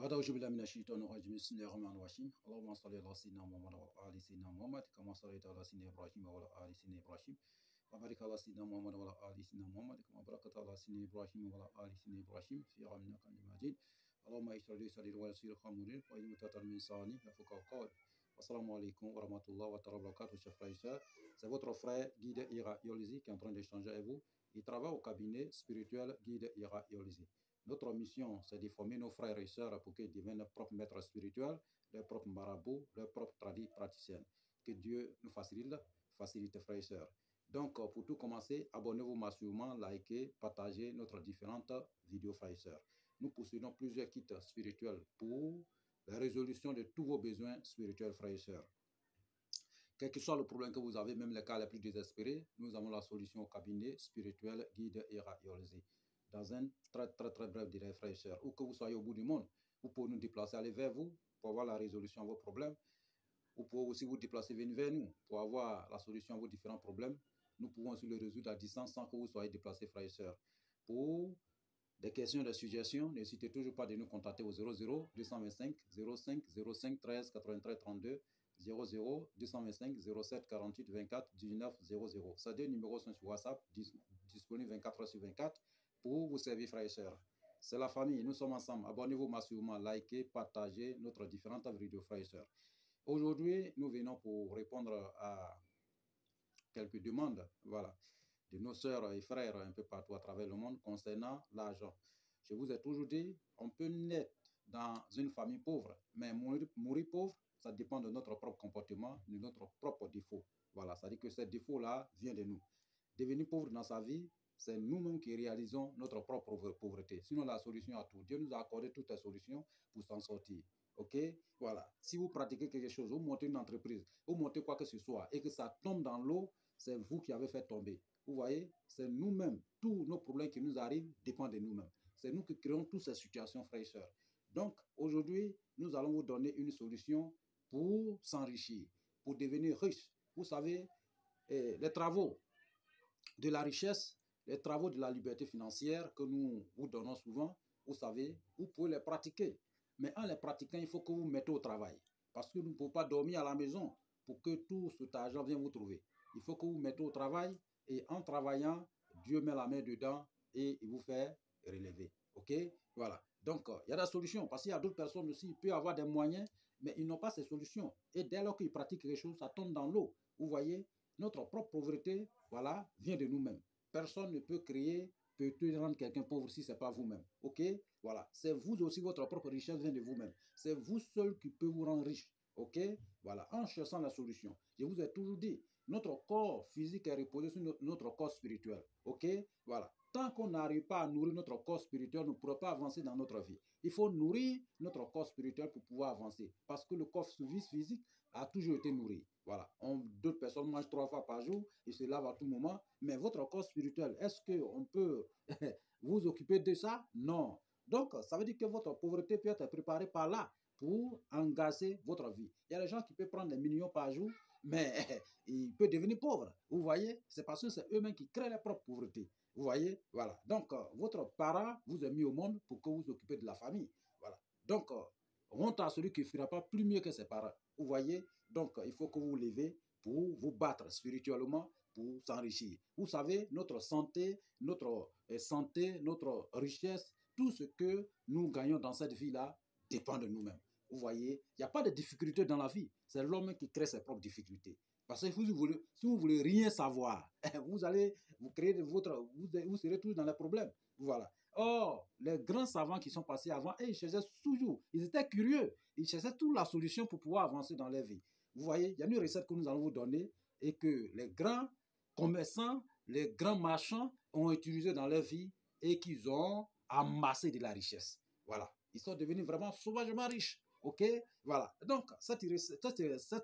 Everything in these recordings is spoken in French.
بعد أعوذ بالله من الشيطان الرجيم بسم الله الرحمن الرحيم اللهم صل على سيدنا محمد وعلى آل سيدنا محمد كما صليت على سيدنا إبراهيم وعلى آل سيدنا إبراهيم وبارك على سيدنا محمد وعلى آل سيدنا محمد كما باركت على سيدنا إبراهيم وعلى آل سيدنا إبراهيم في عالمنا كان مجيد اللهم اشرح لي صدري ويسر أمري واحلل عقدة من لساني يفقهوا قولي. Assalamu alaikum wa rahmatullahi wa barakatuh, chers frères et sœurs. C'est votre frère Guide Ira Yolizi qui est en train d'échanger avec vous. Il travaille au cabinet spirituel Guide Ira Yolizi. Notre mission, c'est de former nos frères et sœurs pour qu'ils deviennent leurs propres maîtres spirituels, leurs propres marabouts, leurs propres praticiens. Que Dieu nous facilite, frères et sœurs. Donc, pour tout commencer, abonnez-vous massivement, likez, partagez notre différentes vidéos, frères et sœurs. Nous possédons plusieurs kits spirituels pour la résolution de tous vos besoins spirituels, frères et sœurs. Quel que soit le problème que vous avez, même les cas les plus désespérés, nous avons la solution au cabinet spirituel Guide Ira Yolizi. Dans un très bref délai, frères et sœurs, ou que vous soyez au bout du monde, vous pouvez nous déplacer, aller vers vous pour avoir la résolution à vos problèmes. Vous pouvez aussi vous déplacer, venir vers nous pour avoir la solution à vos différents problèmes. Nous pouvons aussi le résoudre à distance sans que vous soyez déplacés, frères et sœurs. Pour des questions, des suggestions, n'hésitez toujours pas de nous contacter au 00 225 05 05 13 93 32 00 225 07 48 24 19 00. Ces deux numéros sont sur WhatsApp, disponibles 24 heures sur 24 pour vous servir, frères et sœurs. C'est la famille, nous sommes ensemble. Abonnez-vous massivement, likez, partagez notre différentes vidéos, frères et sœurs. Aujourd'hui, nous venons pour répondre à quelques demandes, voilà, de nos sœurs et frères un peu partout à travers le monde concernant l'argent. Je vous ai toujours dit, on peut naître dans une famille pauvre, mais mourir pauvre, ça dépend de notre propre comportement, de notre propre défaut. Voilà, ça dit que ce défaut-là vient de nous. Devenir pauvre dans sa vie, c'est nous-mêmes qui réalisons notre propre pauvreté. Sinon, la solution à tout. Dieu nous a accordé toutes les solutions pour s'en sortir. Ok? Voilà. Si vous pratiquez quelque chose, vous montez une entreprise, vous montez quoi que ce soit, et que ça tombe dans l'eau, c'est vous qui avez fait tomber. Vous voyez? C'est nous-mêmes. Tous nos problèmes qui nous arrivent dépendent de nous-mêmes. C'est nous qui créons toutes ces situations, frères et sœurs. Donc, aujourd'hui, nous allons vous donner une solution pour s'enrichir, pour devenir riche. Vous savez, les travaux de la richesse, les travaux de la liberté financière que nous vous donnons souvent, vous savez, vous pouvez les pratiquer. Mais en les pratiquant, il faut que vous mettez au travail. Parce que vous ne pouvez pas dormir à la maison pour que tout cet argent vienne vous trouver. Il faut que vous mettez au travail et en travaillant, Dieu met la main dedans et il vous fait relever. Ok? Voilà. Donc, il y a des solutions parce qu'il y a d'autres personnes aussi, ils peuvent avoir des moyens, mais ils n'ont pas ces solutions. Et dès lors qu'ils pratiquent quelque chose, ça tombe dans l'eau. Vous voyez, notre propre pauvreté, voilà, vient de nous-mêmes. Personne ne peut créer, peut rendre quelqu'un pauvre si ce n'est pas vous-même. Ok? Voilà. C'est vous aussi, votre propre richesse vient de vous-même. C'est vous seul qui peut vous rendre riche. Ok? Voilà. En cherchant la solution. Je vous ai toujours dit, notre corps physique est reposé sur notre corps spirituel. Ok? Voilà. Tant qu'on n'arrive pas à nourrir notre corps spirituel, on ne pourra pas avancer dans notre vie. Il faut nourrir notre corps spirituel pour pouvoir avancer. Parce que le corps physique a toujours été nourri. Voilà. D'autres personnes mangent 3 fois par jour, ils se lavent à tout moment. Mais votre corps spirituel, est-ce qu'on peut vous occuper de ça? Non. Donc, ça veut dire que votre pauvreté peut être préparée par là pour engager votre vie. Il y a des gens qui peuvent prendre des millions par jour, mais ils peuvent devenir pauvres. Vous voyez? C'est parce que c'est eux-mêmes qui créent leur propre pauvreté. Vous voyez? Voilà. Donc, votre parent vous a mis au monde pour que vous vous occupez de la famille. Voilà. Donc, honte à celui qui ne fera pas plus mieux que ses parents. Vous voyez? Donc, il faut que vous vous levez pour vous battre spirituellement, pour s'enrichir. Vous savez, notre santé, notre richesse, tout ce que nous gagnons dans cette vie-là dépend de nous-mêmes. Vous voyez, il n'y a pas de difficulté dans la vie. C'est l'homme qui crée ses propres difficultés. Parce que si vous voulez rien savoir, vous allez vous créer vous serez toujours dans les problèmes. Voilà. Or, les grands savants qui sont passés avant, ils cherchaient toujours, ils étaient curieux, ils cherchaient toute la solution pour pouvoir avancer dans leur vie. Vous voyez, il y a une recette que nous allons vous donner et que les grands commerçants, les grands marchands ont utilisé dans leur vie et qu'ils ont amassé de la richesse. Voilà. Ils sont devenus vraiment sauvagement riches. Ok? Voilà. Donc, cette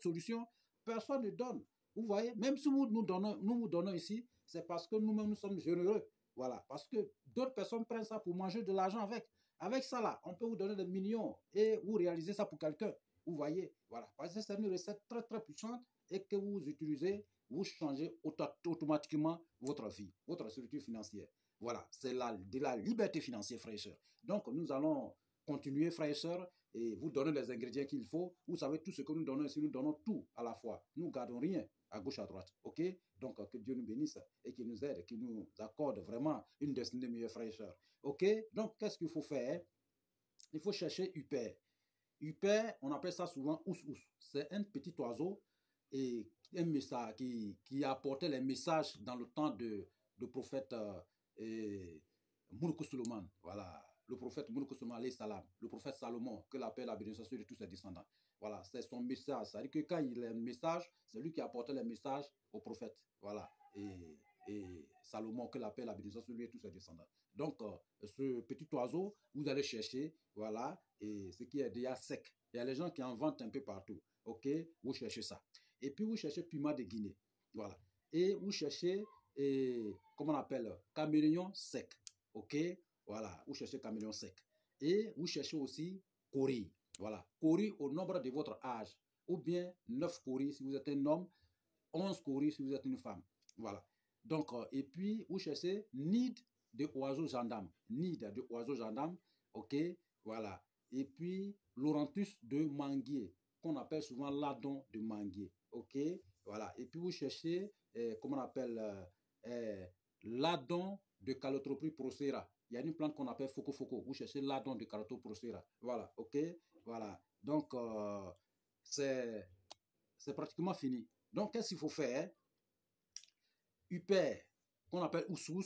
solution, personne ne donne. Vous voyez? Même si nous vous donnons ici, c'est parce que nous-mêmes, nous sommes généreux. Voilà. Parce que d'autres personnes prennent ça pour manger de l'argent avec. Avec ça, là, on peut vous donner des millions et vous réalisez ça pour quelqu'un. Vous voyez? Voilà. Parce que c'est une recette très puissante et que vous utilisez, vous changez automatiquement votre vie, votre structure financière. Voilà, c'est de la liberté financière, frères et sœurs. Donc, nous allons continuer, frères et sœurs, et vous donner les ingrédients qu'il faut. Vous savez, tout ce que nous donnons ici, nous donnons tout à la fois. Nous ne gardons rien à gauche, à droite. OK? Donc, que Dieu nous bénisse et qu'il nous aide, qu'il nous accorde vraiment une destinée meilleure, frères et sœurs. OK? Donc, qu'est-ce qu'il faut faire? Il faut chercher Upper. Upper, on appelle ça souvent ous-ous. C'est un petit oiseau et un message qui apportait les messages dans le temps de prophète Mouloukou Souleymane. Voilà. Le prophète Mouloukou Souleymane, le prophète Salomon, que l'appelle la bénédiction de tous ses descendants. Voilà, c'est son message. C'est-à-dire que quand il a un message, c'est lui qui apportait les messages au prophète. Voilà. Et Salomon, que l'appelle la bénédiction de tous ses descendants. Donc, ce petit oiseau, vous allez chercher, voilà, et ce qui est déjà sec. Il y a les gens qui en vendent un peu partout. OK, vous cherchez ça. Et puis, vous cherchez piment de Guinée. Voilà. Et vous cherchez, comment on appelle, caméléon sec. OK, voilà, vous cherchez caméléon sec. Et vous cherchez aussi cori. Voilà, cori au nombre de votre âge. Ou bien 9 cori si vous êtes un homme, 11 cori si vous êtes une femme. Voilà. Donc, et puis, vous cherchez nid de oiseaux gendarmes. Nid de oiseaux gendarmes. OK, voilà. Et puis, Laurentus de manguier, qu'on appelle souvent ladon de manguier. OK, voilà. Et puis, vous cherchez, comment on appelle, ladon de Calotropis procera. Il y a une plante qu'on appelle foco-foco. Vous cherchez ladon de Calotropis procera. Voilà, OK, voilà. Donc, c'est pratiquement fini. Donc, qu'est-ce qu'il faut faire? Upper, qu'on appelle ous-ous,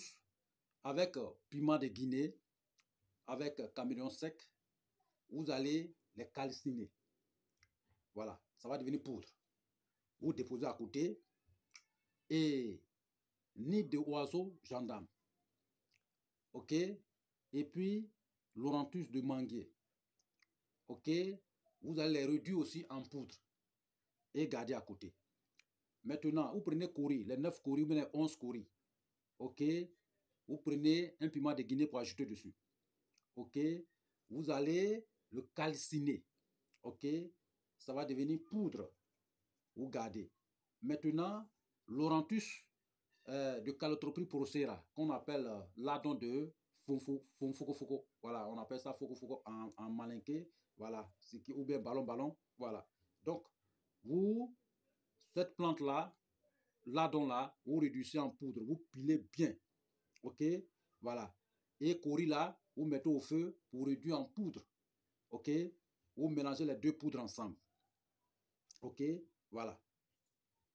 avec piment de Guinée, avec caméléon sec, vous allez les calciner. Voilà, ça va devenir poudre. Vous déposez à côté. Et nid de oiseaux gendarme. OK, et puis Laurentus de manguier. OK, vous allez les réduire aussi en poudre et garder à côté. Maintenant, vous prenez cori, les 9 cori, ou les 11 cori. OK, vous prenez un piment de Guinée pour ajouter dessus. OK, vous allez le calciner. OK, ça va devenir poudre. Vous gardez. Maintenant, Laurentus de Calotropis procera, qu'on appelle ladon de foco-foco. Voilà, on appelle ça foco-foco en malinqué. Voilà, ou bien ballon-ballon. Voilà. Donc, vous, cette plante-là, ladon-là, vous réduisez en poudre, vous pilez bien. OK, voilà. Et cori là, vous mettez au feu pour réduire en poudre. OK, vous mélangez les deux poudres ensemble. OK, voilà.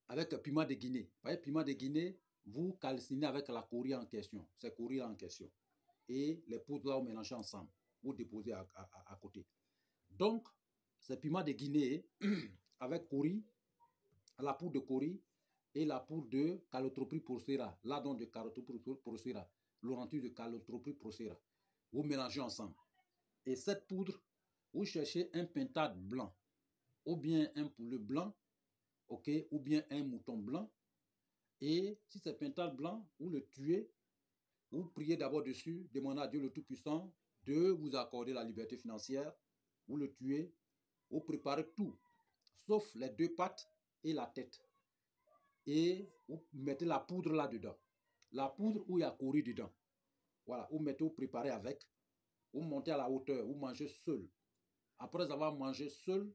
Avec piment de Guinée. Vous voyez, piment de Guinée, vous calcinez avec la cori en question. C'est cori là en question. Et les poudres là, vous mélangez ensemble. Vous déposez à côté. Donc, c'est piment de Guinée avec cori, la poudre de cori et la poudre de Calotropis procera. Ladon de Calotropis procera. Laurentus de Calotropis procera. Vous mélangez ensemble. Et cette poudre, vous cherchez un pintade blanc. Ou bien un poulet blanc. OK, ou bien un mouton blanc. Et si c'est pintade blanc, vous le tuez, vous priez d'abord dessus, demandez à Dieu le Tout-Puissant de vous accorder la liberté financière. Vous le tuez, vous préparez tout, sauf les deux pattes et la tête. Et vous mettez la poudre là-dedans. La poudre où il y a cori dedans. Voilà, vous mettez, vous préparez avec. Vous montez à la hauteur, vous mangez seul. Après avoir mangé seul,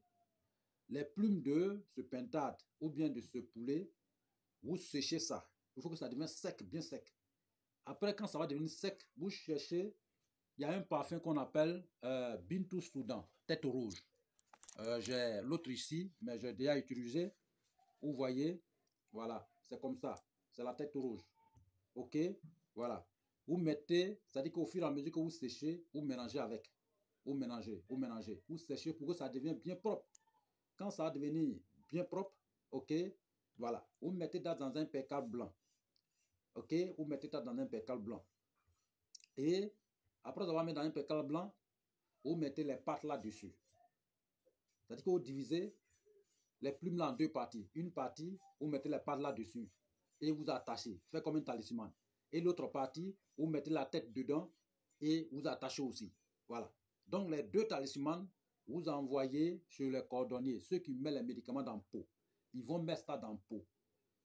les plumes de ce pintade ou bien de ce poulet, vous séchez ça. Il faut que ça devienne sec, bien sec. Après, quand ça va devenir sec, vous cherchez, il y a un parfum qu'on appelle Bintou Soudan, tête rouge. J'ai l'autre ici, mais j'ai déjà utilisé. Vous voyez, voilà, c'est comme ça. C'est la tête rouge. OK, voilà. Vous mettez, c'est-à-dire qu'au fur et à mesure que vous séchez, vous mélangez avec. Vous mélangez, vous mélangez. Vous séchez pour que ça devienne bien propre. Quand ça va devenir bien propre, OK, voilà. Vous mettez ça dans un percal blanc. OK, vous mettez ça dans un percal blanc. Et après avoir mis dans un percal blanc, vous mettez les pattes là-dessus. C'est-à-dire que vous divisez les plumes là en deux parties. Une partie, vous mettez les pattes là-dessus et vous attachez. Faites comme un talisman. Et l'autre partie, vous mettez la tête dedans et vous attachez aussi. Voilà. Donc les deux talismans, vous envoyez chez les cordonniers, ceux qui mettent les médicaments dans le pot. Ils vont mettre ça dans le pot.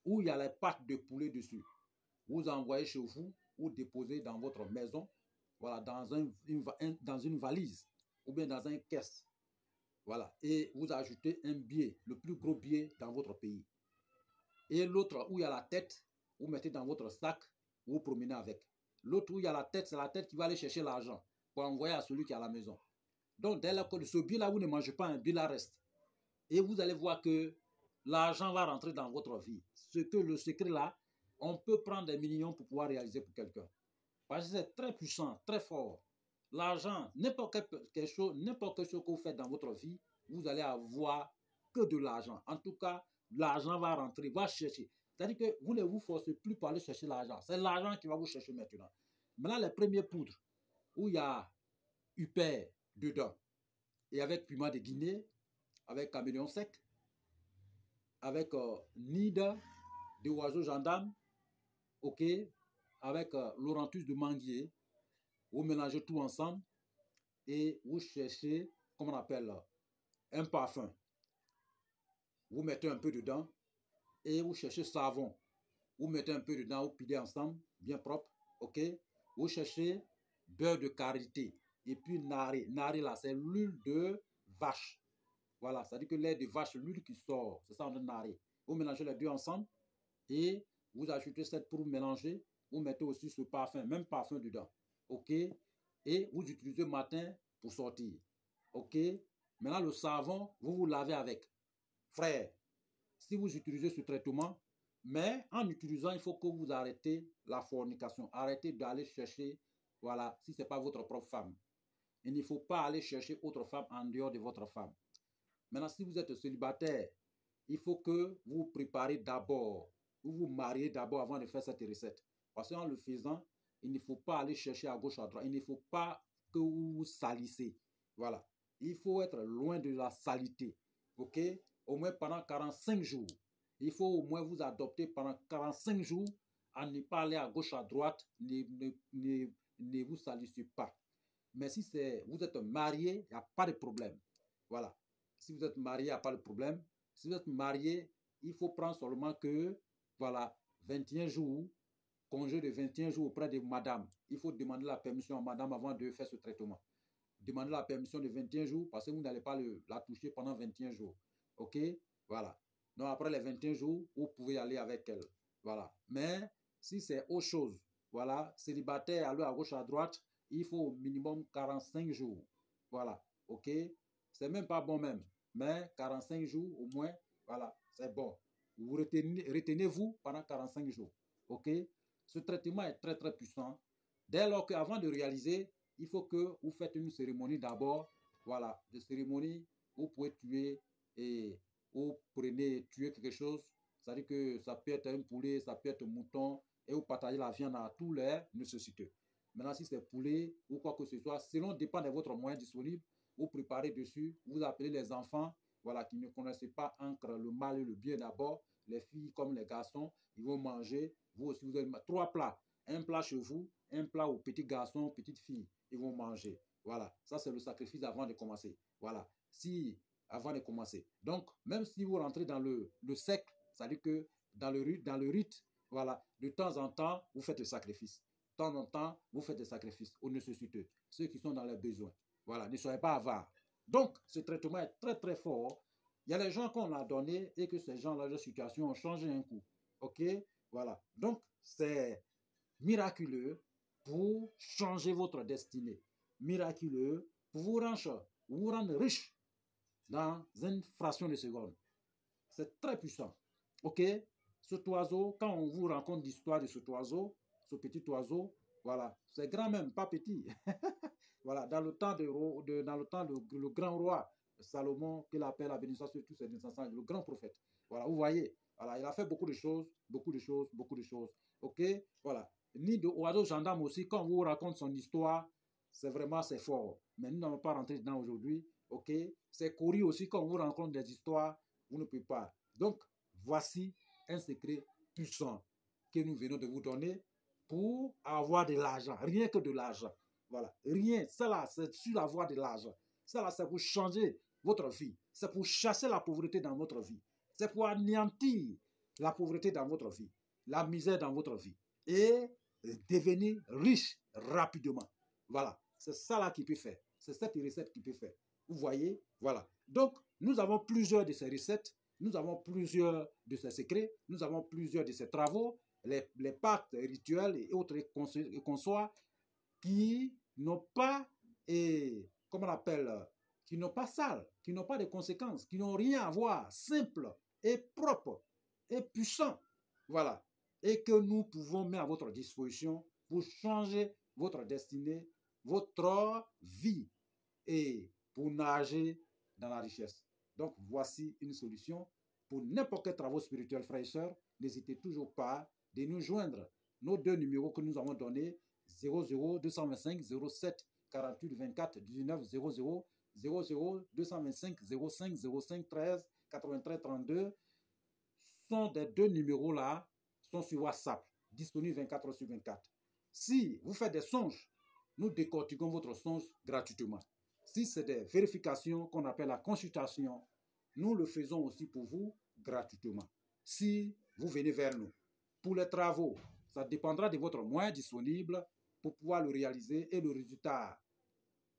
Où il y a les pattes de poulet dessus. Vous envoyez chez vous ou déposez dans votre maison, voilà, dans une valise. ou bien dans un caisse. Voilà. Et vous ajoutez un billet, le plus gros billet dans votre pays. Et l'autre où il y a la tête, vous mettez dans votre sac, vous promenez avec. L'autre où il y a la tête, c'est la tête qui va aller chercher l'argent pour envoyer à celui qui est à la maison. Donc, dès lors que ce billet-là, vous ne mangez pas, un billet-là reste. Et vous allez voir que l'argent va rentrer dans votre vie. Ce que le secret-là, on peut prendre des millions pour pouvoir réaliser pour quelqu'un. Parce que c'est très puissant, très fort. L'argent, n'importe quelle chose que vous faites dans votre vie, vous allez avoir que de l'argent. En tout cas, l'argent va rentrer, va chercher. C'est-à-dire que vous ne vous forcez plus pour aller chercher l'argent. C'est l'argent qui va vous chercher maintenant. Maintenant, les premières poudres, où il y a Hyper dedans, et avec Piment de Guinée, avec Caméléon sec, avec Nida de oiseau gendarme, ok, avec Laurentus de manguier, vous mélangez tout ensemble et vous cherchez, comment on appelle, un parfum. Vous mettez un peu dedans et vous cherchez savon. Vous mettez un peu dedans, vous pilez ensemble, bien propre, ok. Vous cherchez beurre de karité et puis nari. Nari là, c'est l'huile de vache. Voilà, ça dit que lait de vache, l'huile qui sort, c'est ça on dit nari. Vous mélangez les deux ensemble et vous ajoutez cette pour mélanger. Vous mettez aussi ce parfum, même parfum dedans, ok. Et vous utilisez le matin pour sortir, ok. Maintenant le savon, vous vous lavez avec. Frère, si vous utilisez ce traitement, mais en utilisant, il faut que vous arrêtez la fornication. Arrêtez d'aller chercher, voilà, si ce n'est pas votre propre femme. Il ne faut pas aller chercher autre femme en dehors de votre femme. Maintenant, si vous êtes célibataire, il faut que vous vous préparez d'abord. Vous vous mariez d'abord avant de faire cette recette. Parce qu'en le faisant, il ne faut pas aller chercher à gauche, à droite. Il ne faut pas que vous vous salissez. Voilà. Il faut être loin de la saleté. OK? Au moins pendant 45 jours. Il faut au moins vous adopter pendant 45 jours à ne pas aller à gauche, à droite. Ne vous salissez pas. Mais si vous êtes marié, il n'y a pas de problème. Voilà. Si vous êtes marié, il n'y a pas de problème. Si vous êtes marié, il faut prendre seulement que, voilà, 21 jours, congé de 21 jours auprès de madame. Il faut demander la permission à madame avant de faire ce traitement. Demandez la permission de 21 jours parce que vous n'allez pas la toucher pendant 21 jours. OK? Voilà. Donc, après les 21 jours, vous pouvez aller avec elle. Voilà. Mais si c'est autre chose, voilà, célibataire, aller à gauche, à droite, il faut au minimum 45 jours. Voilà. OK? C'est même pas bon même. Mais 45 jours au moins, voilà, c'est bon. Vous retenez-vous pendant 45 jours. OK? Ce traitement est très, très puissant. Dès lors qu'avant de réaliser, il faut que vous faites une cérémonie d'abord. Voilà, de cérémonie, vous pouvez tuer et vous prenez tuer quelque chose. C'est-à-dire que ça peut être un poulet, ça peut être un mouton et vous partagez la viande à tous les nécessiteux. Maintenant, si c'est poulet ou quoi que ce soit, selon dépend de votre moyen disponible, vous préparez dessus, vous appelez les enfants, voilà, qui ne connaissent pas entre le mal et le bien d'abord, les filles comme les garçons, ils vont manger. Vous aussi, vous avez 3 plats. Un plat chez vous, un plat aux petits garçons, petites filles, ils vont manger. Voilà, ça c'est le sacrifice avant de commencer. Voilà, avant de commencer. Donc, même si vous rentrez dans le sec, c'est-à-dire que dans le rite, voilà, de temps en temps, vous faites le sacrifice. De temps en temps, vous faites des sacrifices aux nécessiteux, ceux qui sont dans les besoins. Voilà, ne soyez pas avares. Donc, ce traitement est très, très fort. Il y a les gens qu'on a donné et que ces gens-là, leur situation ont changé un coup. OK? Voilà. Donc, c'est miraculeux pour changer votre destinée. Miraculeux pour vous rendre riche dans une fraction de seconde. C'est très puissant. OK? Cet oiseau, quand on vous raconte l'histoire de cet oiseau, ce petit oiseau, voilà, c'est grand même, pas petit. Voilà, dans le temps le grand roi Salomon, qu'il appelle la bénédiction sur tous ses descendants, le grand prophète. Voilà, vous voyez, voilà, il a fait beaucoup de choses, beaucoup de choses, beaucoup de choses. OK? Voilà. Ni de oiseau gendarme aussi, quand on vous raconte son histoire, c'est fort. Mais nous n'allons pas rentrer dedans aujourd'hui. OK? C'est couru aussi, quand on vous raconte des histoires, vous ne pouvez pas. Donc, voici un secret puissant que nous venons de vous donner pour avoir de l'argent, rien que de l'argent. Voilà, rien, ça là, c'est sur la voie de l'argent. Ça là, c'est pour changer votre vie. C'est pour chasser la pauvreté dans votre vie. C'est pour anéantir la pauvreté dans votre vie, la misère dans votre vie et devenir riche rapidement. Voilà, C'est ça là qui peut faire. C'est cette recette qui peut faire. Vous voyez? Voilà. Donc, nous avons plusieurs de ces recettes, nous avons plusieurs de ces secrets, nous avons plusieurs de ces travaux, les pactes rituels et autres consorts qui n'ont pas, comment on appelle, qui n'ont pas sale, qui n'ont pas de conséquences, qui n'ont rien à voir, simple et propre et puissant. Voilà. Et que nous pouvons mettre à votre disposition pour changer votre destinée, votre vie et pour nager dans la richesse. Donc, voici une solution pour n'importe quel travail spirituel, frères et sœurs. N'hésitez toujours pas de nous joindre. Nos deux numéros que nous avons donnés, 00 225 07 48 24 19 00 00 225 05 05 13 93 32 sont des deux numéros là, sont sur WhatsApp, disponibles 24 heures sur 24. Si vous faites des songes, nous décortiquons votre songe gratuitement. Si c'est des vérifications qu'on appelle la consultation, nous le faisons aussi pour vous gratuitement. Si vous venez vers nous. Pour les travaux, ça dépendra de votre moyen disponible pour pouvoir le réaliser et le résultat,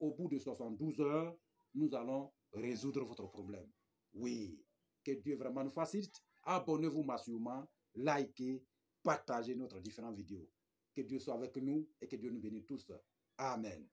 au bout de 72 heures, nous allons résoudre votre problème. Oui, que Dieu vraiment nous facilite. Abonnez-vous massivement, likez, partagez notre différentes vidéos. Que Dieu soit avec nous et que Dieu nous bénisse tous. Amen.